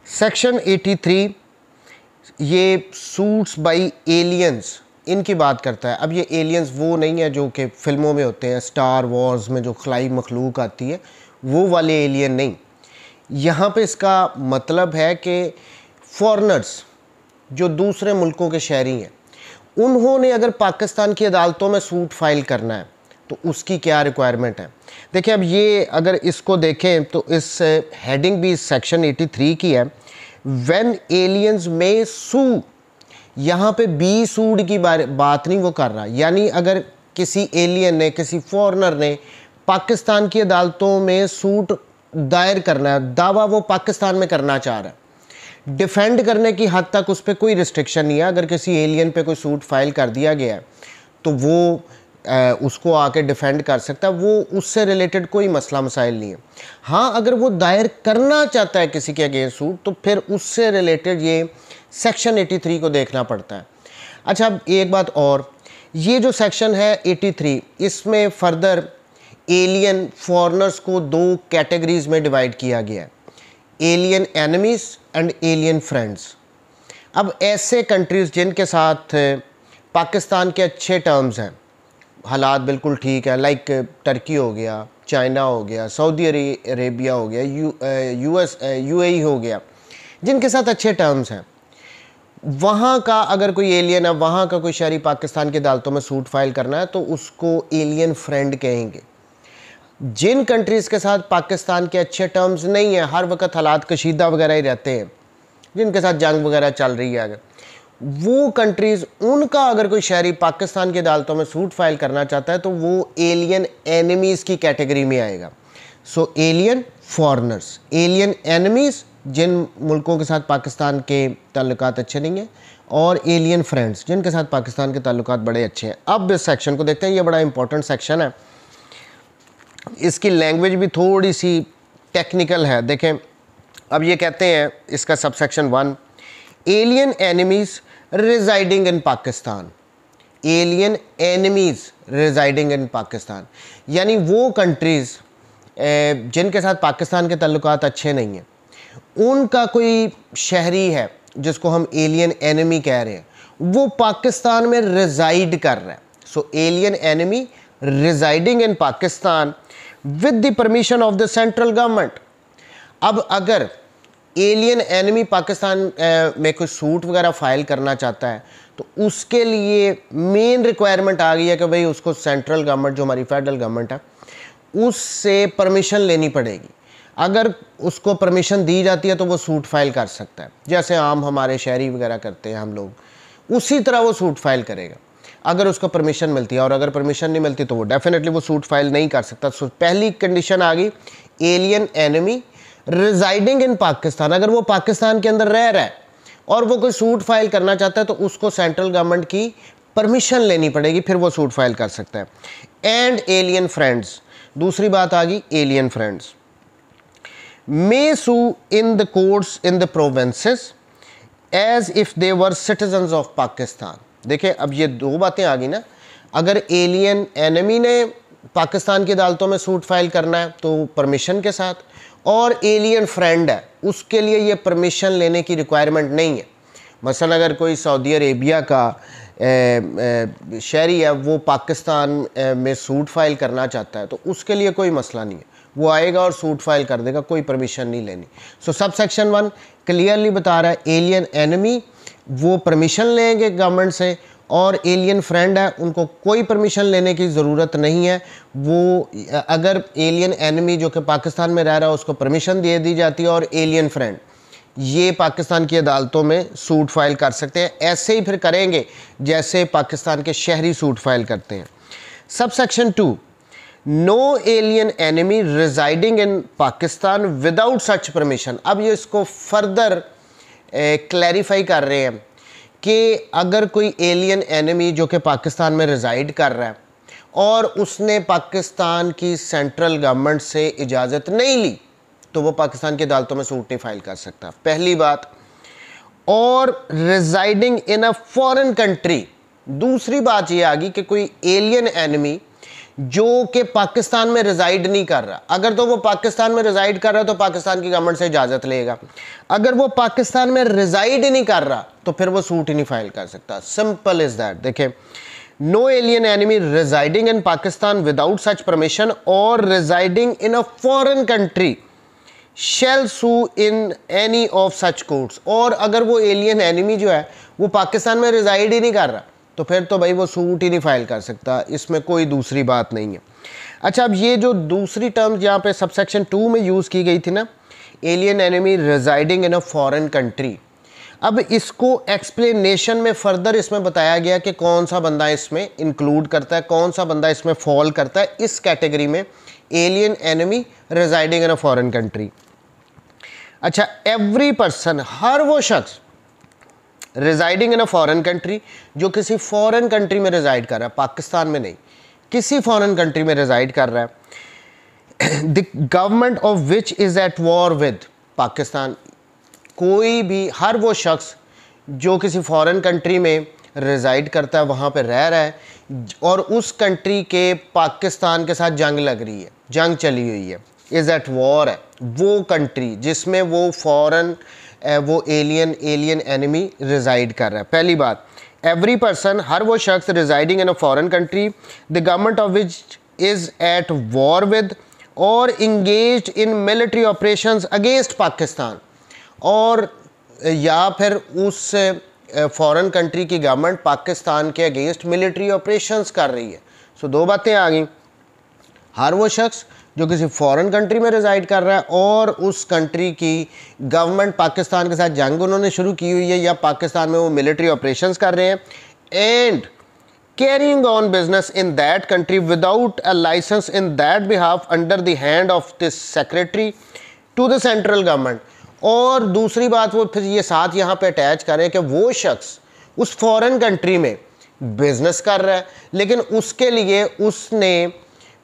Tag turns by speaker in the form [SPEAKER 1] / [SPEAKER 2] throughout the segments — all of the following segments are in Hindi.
[SPEAKER 1] सेक्शन 83 ये सूट्स बाय एलियंस इनकी बात करता है। अब ये एलियंस वो नहीं है जो कि फ़िल्मों में होते हैं, स्टार वॉर्स में जो खलाई मखलूक आती है वो वाले एलियन नहीं। यहाँ पे इसका मतलब है कि फॉरेनर्स जो दूसरे मुल्कों के शहरी हैं, उन्होंने अगर पाकिस्तान की अदालतों में सूट फाइल करना है तो उसकी क्या रिक्वायरमेंट है। देखिए, अब ये अगर इसको देखें तो इस हेडिंग भी सेक्शन 83 की है। व्हेन एलियंस में सू, यहाँ पे बी सूड की बात नहीं वो कर रहा। यानी अगर किसी एलियन ने, किसी फॉरेनर ने पाकिस्तान की अदालतों में सूट दायर करना है, दावा वो पाकिस्तान में करना चाह रहा है, डिफेंड करने की हद तक उस पर कोई रिस्ट्रिक्शन नहीं है। अगर किसी एलियन पे कोई सूट फाइल कर दिया गया है तो वो उसको आके डिफेंड कर सकता है, वो उससे रिलेटेड कोई मसला मसाइल नहीं है। हाँ, अगर वो दायर करना चाहता है किसी के अगेंस्ट सूट तो फिर उससे रिलेटेड ये सेक्शन 83 को देखना पड़ता है। अच्छा, अब एक बात और, ये जो सेक्शन है 83, इसमें फर्दर एलियन फॉरेनर्स को दो कैटेगरीज में डिवाइड किया गया है, alien enemies and alien friends. अब ऐसे कंट्रीज़ जिनके साथ पाकिस्तान के अच्छे टर्म्स हैं, हालात बिल्कुल ठीक है, लाइक टर्की हो गया, चाइना हो गया, सऊदी अरेबिया हो गया, यूएई हो गया, जिनके साथ अच्छे टर्म्स हैं, वहाँ का अगर कोई एलियन है, वहाँ का कोई शहरी पाकिस्तान की अदालतों में सूट फाइल करना है तो उसको एलियन फ्रेंड कहेंगे। जिन कंट्रीज़ के साथ पाकिस्तान के अच्छे टर्म्स नहीं है, हर वक्त हालात कशीदा वगैरह ही रहते हैं, जिनके साथ जंग वगैरह चल रही है, अगर वो कंट्रीज़, उनका अगर कोई शहरी पाकिस्तान की अदालतों में सूट फाइल करना चाहता है तो वो एलियन एनिमीज़ की कैटेगरी में आएगा। सो एलियन फॉरेनर्स, एलियन एनिमीज़ जिन मुल्कों के साथ पाकिस्तान के ताल्लुकात अच्छे नहीं हैं, और एलियन फ्रेंड्स जिनके साथ पाकिस्तान के ताल्लुकात बड़े अच्छे हैं। अब इस सेक्शन को देखते हैं, ये बड़ा इंपॉर्टेंट सेक्शन है। इसकी लैंग्वेज भी थोड़ी सी टेक्निकल है। देखें, अब ये कहते हैं इसका subsection 1, alien enemies residing in Pakistan. Alien enemies residing in Pakistan यानी वो कंट्रीज़ जिनके साथ पाकिस्तान के ताल्लुकात अच्छे नहीं हैं, उनका कोई शहरी है जिसको हम एलियन एनिमी कह रहे हैं, वो पाकिस्तान में रिजाइड कर रहा है। So alien enemy residing in Pakistan with the permission of the central government. अब अगर एलियन एनिमी पाकिस्तान में कोई सूट वगैरह फाइल करना चाहता है तो उसके लिए मेन रिक्वायरमेंट आ गई है कि भाई उसको सेंट्रल गवर्नमेंट, जो हमारी फेडरल गवर्नमेंट है, उससे परमिशन लेनी पड़ेगी। अगर उसको परमिशन दी जाती है तो वो सूट फाइल कर सकता है, जैसे आम हमारे शहरी वगैरह करते हैं हम लोग, उसी तरह वो सूट फाइल करेगा अगर उसको परमिशन मिलती है। और अगर परमिशन नहीं मिलती तो वो डेफिनेटली वो सूट फाइल नहीं कर सकता। सो पहली कंडीशन आ गई, alien enemy residing in Pakistan. अगर वो पाकिस्तान के अंदर रह रहा है और वो कोई सूट फाइल करना चाहता है तो उसको सेंट्रल गवर्नमेंट की परमिशन लेनी पड़ेगी, फिर वो सूट फाइल कर सकता है। एंड एलियन फ्रेंड्स, दूसरी बात आ गई, alien friends may sue in the courts in the provinces as if they were citizens of Pakistan। देखिए, अब ये दो बातें आ गई ना। अगर एलियन एनिमी ने पाकिस्तान की अदालतों में सूट फाइल करना है तो परमिशन के साथ, और एलियन फ्रेंड है उसके लिए ये परमिशन लेने की रिक्वायरमेंट नहीं है। मसलन अगर कोई सऊदी अरेबिया का शहरी है, वो पाकिस्तान में सूट फाइल करना चाहता है तो उसके लिए कोई मसला नहीं है, वो आएगा और सूट फाइल कर देगा, कोई परमिशन नहीं लेनी। सो सब सेक्शन 1 क्लियरली बता रहा है, एलियन एनिमी वो परमिशन लेंगे गवर्नमेंट से, और एलियन फ्रेंड है उनको कोई परमिशन लेने की ज़रूरत नहीं है। वो अगर एलियन एनिमी जो कि पाकिस्तान में रह रहा है उसको परमिशन दे दी जाती है, और एलियन फ्रेंड ये पाकिस्तान की अदालतों में सूट फाइल कर सकते हैं। ऐसे ही फिर करेंगे जैसे पाकिस्तान के शहरी सूट फाइल करते हैं। सब section 2, no alien enemy residing in Pakistan without such permission. अब ये इसको फर्दर क्लैरिफाई कर रहे हैं कि अगर कोई एलियन एनिमी जो कि पाकिस्तान में रिजाइड कर रहा है और उसने पाकिस्तान की सेंट्रल गवर्नमेंट से इजाज़त नहीं ली तो वो पाकिस्तान की अदालतों में सूट नहीं फाइल कर सकता, पहली बात। और residing in a foreign country, दूसरी बात ये आ गई कि कोई एलियन एनिमी जो कि पाकिस्तान में रिजाइड नहीं कर रहा। अगर तो वो पाकिस्तान में रिजाइड कर रहा है तो पाकिस्तान की गवर्नमेंट से इजाज़त लेगा, अगर वो पाकिस्तान में रिजाइड ही नहीं कर रहा तो फिर वो सूट ही नहीं फाइल कर सकता। Simple is that. देखिए, no alien enemy residing in Pakistan without such permission और residing in a foreign country shall sue in any of such courts. और अगर वो एलियन एनिमी जो है वो पाकिस्तान में रिजाइड ही नहीं कर रहा तो फिर तो भाई वो सूट ही नहीं फाइल कर सकता, इसमें कोई दूसरी बात नहीं है। अच्छा, अब ये जो दूसरी टर्म यहाँ पे सबसेक्शन 2 में यूज़ की गई थी ना, alien enemy residing in a foreign country, अब इसको एक्सप्लेनेशन में फर्दर इसमें बताया गया कि कौन सा बंदा इसमें इंक्लूड करता है, कौन सा बंदा इसमें फॉल करता है इस कैटेगरी में, alien enemy residing in a foreign country. अच्छा, एवरी पर्सन, हर वो शख्स residing in a foreign country जो किसी फॉरेन कंट्री में रिजाइड कर रहा है, पाकिस्तान में नहीं, किसी फॉरेन कंट्री में रिजाइड कर रहा है, the government of which is at war with Pakistan, कोई भी, हर वो शख्स जो किसी फॉरेन कंट्री में रिजाइड करता है, वहाँ पे रह रहा है और उस कंट्री के पाकिस्तान के साथ जंग लग रही है, जंग चली हुई है, इज़ एट वॉर है वो कंट्री जिसमें वो फॉरेन वो एलियन एनिमी रिजाइड कर रहा है। पहली बात, एवरी पर्सन, हर वो शख्स residing in a foreign country the government of which is at war with और engaged in military operations against Pakistan, और या फिर उस फॉरेन कंट्री की गवर्नमेंट पाकिस्तान के अगेंस्ट मिलिट्री ऑपरेशंस कर रही है। सो दो बातें आ गई, हर वो शख्स जो किसी फॉरेन कंट्री में रिजाइड कर रहा है और उस कंट्री की गवर्नमेंट पाकिस्तान के साथ जंग उन्होंने शुरू की हुई है या पाकिस्तान में वो मिलिट्री ऑपरेशंस कर रहे हैं, and carrying on business in that country without a licence in that behalf under the hand of this secretary to the central government. और दूसरी बात वो फिर ये साथ यहाँ पे अटैच करें कि वो शख्स उस फॉरेन कंट्री में बिजनेस कर रहा है लेकिन उसके लिए उसने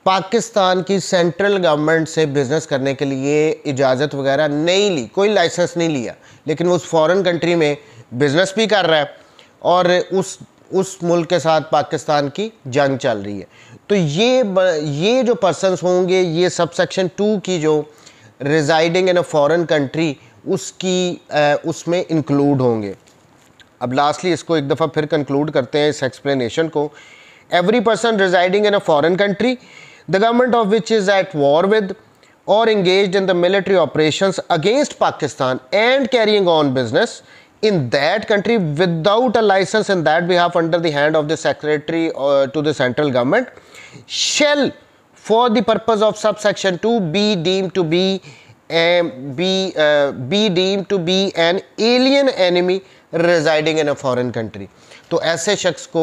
[SPEAKER 1] पाकिस्तान की सेंट्रल गवर्नमेंट से बिज़नेस करने के लिए इजाज़त वगैरह नहीं ली, कोई लाइसेंस नहीं लिया, लेकिन वो उस फॉरेन कंट्री में बिज़नेस भी कर रहा है और उस मुल्क के साथ पाकिस्तान की जंग चल रही है। तो ये जो पर्सन्स होंगे ये सबसेक्शन 2 की जो residing in a foreign country उसमें इंक्लूड होंगे। अब लास्टली इसको एक दफ़ा फिर कंक्लूड करते हैं इस एक्सप्लेनेशन को। Every person residing in a foreign country the government of which is at war with or engaged in the military operations against Pakistan and carrying on business in that country without a license in that behalf under the hand of the secretary to the central government shall for the purpose of subsection 2 be deemed to be an alien enemy residing in a foreign country। तो ऐसे शख्स को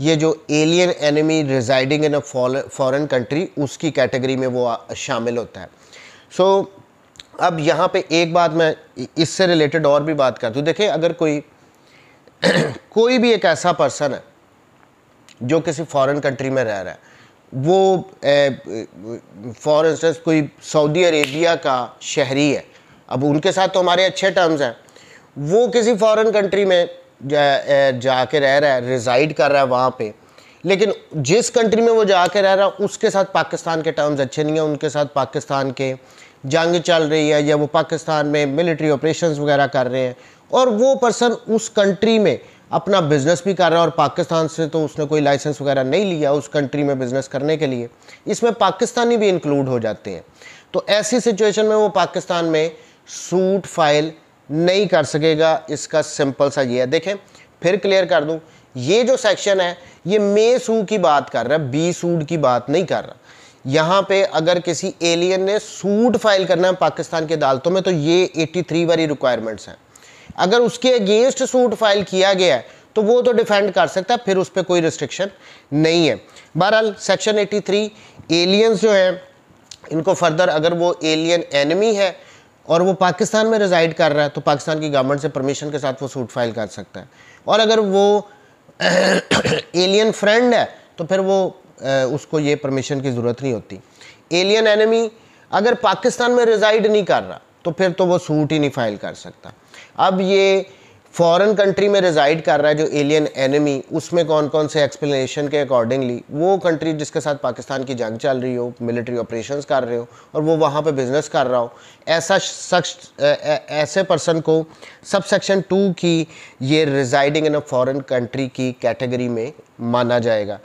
[SPEAKER 1] ये जो alien enemy residing in a foreign country उसकी कैटेगरी में वो शामिल होता है। सो अब यहाँ पे एक बात मैं इससे रिलेटेड और भी बात करता हूँ। देखिए, अगर कोई भी एक ऐसा पर्सन है जो किसी फॉरेन कंट्री में रह रहा है, वो फॉर इंस्टेंस कोई सऊदी अरेबिया का शहरी है, अब उनके साथ तो हमारे अच्छे टर्म्स हैं, वो किसी फॉरेन कंट्री में जाके रह रहा है, रिजाइड कर रहा है वहाँ पे, लेकिन जिस कंट्री में वो जाके रह रहा है उसके साथ पाकिस्तान के टर्म्स अच्छे नहीं हैं, उनके साथ पाकिस्तान के जंग चल रही है या वो पाकिस्तान में मिलिट्री ऑपरेशंस वगैरह कर रहे हैं और वो पर्सन उस कंट्री में अपना बिजनेस भी कर रहा है और पाकिस्तान से तो उसने कोई लाइसेंस वगैरह नहीं लिया उस कंट्री में बिजनेस करने के लिए, इसमें पाकिस्तानी भी इंक्लूड हो जाते हैं। तो ऐसी सिचुएशन में वो पाकिस्तान में सूट फाइल नहीं कर सकेगा। इसका सिंपल सा ये है। देखें, फिर क्लियर कर दूं, ये जो सेक्शन है ये मे सू की बात कर रहा है, बी सूट की बात नहीं कर रहा। यहाँ पे अगर किसी एलियन ने सूट फाइल करना है पाकिस्तान की अदालतों में तो ये 83 वाली रिक्वायरमेंट्स हैं। अगर उसके अगेंस्ट सूट फाइल किया गया है तो वो तो डिफेंड कर सकता है, फिर उस पर कोई रिस्ट्रिक्शन नहीं है। बहरहाल सेक्शन 83 एलियंस जो है इनको फर्दर अगर वो एलियन एनिमी है और वो पाकिस्तान में रिजाइड कर रहा है तो पाकिस्तान की गवर्नमेंट से परमिशन के साथ वो सूट फाइल कर सकता है, और अगर वो एलियन फ्रेंड है तो फिर वो उसको ये परमिशन की ज़रूरत नहीं होती। एलियन एनिमी अगर पाकिस्तान में रिजाइड नहीं कर रहा तो फिर तो वो सूट ही नहीं फाइल कर सकता। अब ये फॉरेन कंट्री में रिजाइड कर रहा है जो एलियन एनिमी, उसमें कौन कौन से एक्सप्लेनेशन के अकॉर्डिंगली वो कंट्री जिसके साथ पाकिस्तान की जंग चल रही हो, मिलिट्री ऑपरेशंस कर रहे हो और वो वहाँ पे बिजनेस कर रहा हो, ऐसा शख्स ऐसे पर्सन को सब सेक्शन 2 की ये residing in a foreign country की कैटेगरी में माना जाएगा।